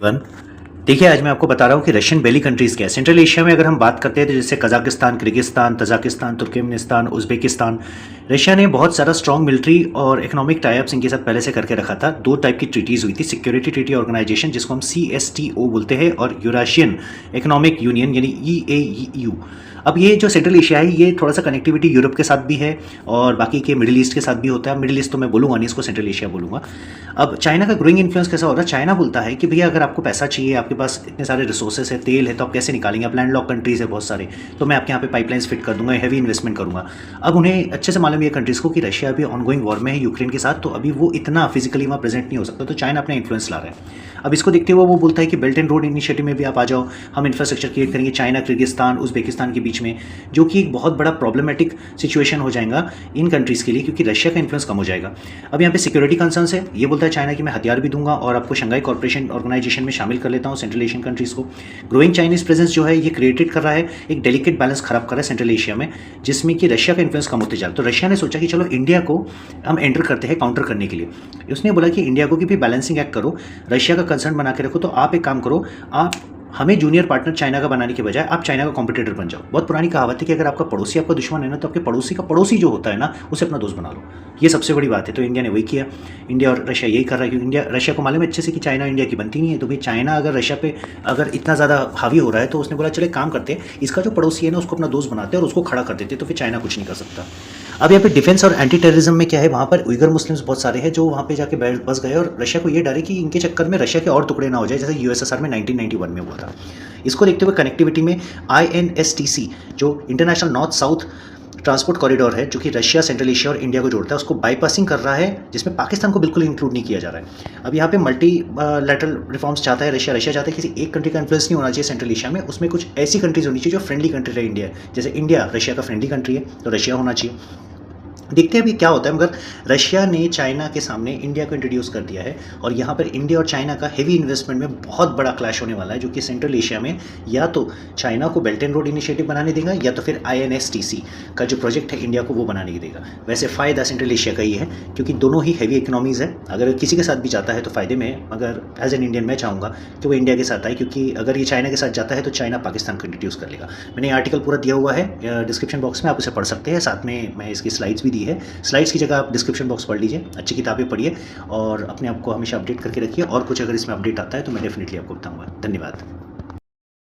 One देखिए, आज मैं आपको बता रहा हूँ कि रशियन बेली कंट्रीज़ क्या है। सेंट्रल एशिया में अगर हम बात करते हैं तो जैसे Kazakhstan, Kyrgyzstan, Tajikistan, Turkmenistan, Uzbekistan, Russia ने बहुत सारा स्ट्रॉन्ग मिलिट्री और इकोनॉमिक टाई अप्स इनके साथ पहले से करके रखा था। 2 टाइप की ट्रीटीज़ हुई थी, सिक्योरिटी ट्रीटी ऑर्गेनाइजेशन जिसको हम सीएसटीओ बोलते हैं और यूरेशियन इकोनॉमिक यूनियन यानी ईएयू। अब ये जो सेंट्रल एशिया है ये थोड़ा सा कनेक्टिविटी यूरोप के साथ भी है और बाकी के मिडिल ईस्ट के साथ भी होता है। मिडिल ईस्ट तो मैं बोलूँगा नहीं, इसको सेंट्रल एशिया बोलूँगा। अब चाइना का ग्रोइंग इन्फ्लुएंस कैसा हो रहा है? चाइना बोलता है कि भैया अगर आपको पैसा चाहिए, आपके पास इतने सारे रिसोर्सेज है, तेल है, तो आप कैसे निकालेंगे? आप लैंड लॉक कंट्रीज़ है बहुत सारे, तो मैं आपके यहाँ पे पाइपलाइंस फिट कर दूंगा, हैवी इन्वेस्टमेंट करूँगा। अब उन्हें अच्छे से मालूम है कंट्रीज़ को कि रशिया अभी ऑनगोइंग वॉर में है यूक्रेन के साथ, तो अभी वो इतना फिजिकली वहाँ प्रेजेंट नहीं हो सकता, तो चाइना अपना इन्फ्लुएंस ला रहा है। अब इसको देखते हुए वो बोलता है कि बेल्ट एंड रोड इनिशिएटिव में भी आप आ जाओ, हम इंफ्रास्ट्रक्चर क्रिएट करेंगे चाइना, किर्गिस्तान, उज़्बेकिस्तान के बीच में, जो कि एक बहुत बड़ा प्रॉब्लमेटिक सिचुएशन हो जाएगा इन कंट्रीज़ के लिए क्योंकि रशिया का इन्फ्लुएंस कम हो जाएगा। अब यहाँ पे सिक्योरिटी कंसर्न्स है, ये बोलता है चाइना कि मैं हथियार भी दूंगा और आपको शंघाई कॉर्पोरेशन ऑर्गेनाइजेशन में शामिल कर लेता हूँ सेंट्रल एशियन कंट्रीज़ को। ग्रोइंग चाइनीज प्रेजेंस जो है ये क्रिएटेड कर रहा है एक डेलिकेट बैलेंस खराब कर रहा है सेंट्रल एशिया में, जिसमें कि रशिया का इन्फ्लुएंस कम होते जा रहा है। तो रशिया ने सोचा कि चलो इंडिया को हम एंटर करते हैं काउंटर करने के लिए। उसने बोला कि इंडिया को कि भी बैलेंसिंग एक्ट करो, रशिया का कंसर्न बना के रखो, तो आप एक काम करो, आप हमें जूनियर पार्टनर चाइना का बनाने के बजाय आप चाइना का कॉम्पिटिटर बन जाओ। बहुत पुरानी कहावत है कि अगर आपका पड़ोसी आपका दुश्मन है ना, तो आपके पड़ोसी का पड़ोसी जो होता है ना उसे अपना दोस्त बना लो। ये सबसे बड़ी बात है, तो इंडिया ने वही किया। इंडिया और रशिया यही कर रहा है क्योंकि इंडिया रशिया को मालूम है अच्छे से कि चाइना इंडिया की बनती नहीं है। तो भाई चाइना अगर रशिया पे अगर इतना ज़्यादा हावी हो रहा है तो उसने बोला चले काम करते हैं, इसका जो पड़ोसी है ना उसको अपना दोस्त बनाते हैं और उसको खड़ा कर देते हैं, तो फिर चाइना कुछ नहीं कर सकता। अब यहाँ पे डिफेंस और एंटी टेररिज्म में क्या है, वहाँ पर उइगर मुस्लिम्स बहुत सारे हैं जो वहाँ पे जाके बस गए और रशिया को ये डर है कि इनके चक्कर में रशिया के और टुकड़े ना हो जाए, जैसे यूएसएसआर में 1991 में हुआ था। इसको देखते हुए कनेक्टिविटी में आईएनएसटीसी जो international north south transport corridor है जो कि रशिया, सेंट्रल एशिया और इंडिया को जोड़ता है, उसको बाईपासिंग कर रहा है, जिसमें पाकिस्तान को बिल्कुल इंक्लूड नहीं किया जा रहा है। अब यहाँ पे मल्टी लैटरल रिफॉर्म्स चाहता है रशिया चाहता है किसी एक कंट्री का इन्फ्लुएंस नहीं होना चाहिए सेंट्रल एशिया में, उसमें कुछ ऐसी कंट्रीज होनी चाहिए जो फ्रेंडली कंट्री रहे इंडिया, जैसे इंडिया रशिया का फ्रेंडली कंट्री है तो रशिया होना चाहिए। देखते हैं अभी क्या होता है, मगर रशिया ने चाइना के सामने इंडिया को इंट्रोड्यूस कर दिया है और यहाँ पर इंडिया और चाइना का हेवी इन्वेस्टमेंट में बहुत बड़ा क्लैश होने वाला है, जो कि सेंट्रल एशिया में या तो चाइना को बेल्ट एंड रोड इनिशिएटिव बनाने देगा या तो फिर आईएनएसटीसी का जो प्रोजेक्ट है इंडिया को वो बनाने की देगा। वैसे फ़ायदा सेंट्रल एशिया का ही है क्योंकि दोनों ही हैवी इकोनॉमीज़ है, अगर किसी के साथ भी जाता है तो फ़ायदे में है, मगर एज एन इंडियन मैं चाहूँगा कि वो इंडिया के साथ आए, क्योंकि अगर ये चाइना के साथ जाता है तो चाइना पाकिस्तान को इंट्रोड्यूस कर लेगा। मैंने आर्टिकल पूरा दिया हुआ है डिस्क्रिप्शन बॉक्स में, आप उसे पढ़ सकते हैं, साथ में मैं इसकी स्लाइड्स भी दी है। स्लाइड्स जगह आप डिस्क्रिप्शन बॉक्स पढ़ लीजिए, अच्छी किताबें पढ़िए और अपने आप को हमेशा अपडेट करके रखिए, और कुछ अगर इसमें अपडेट आता है तो मैं डेफिनेटली आपको बताऊंगा। धन्यवाद।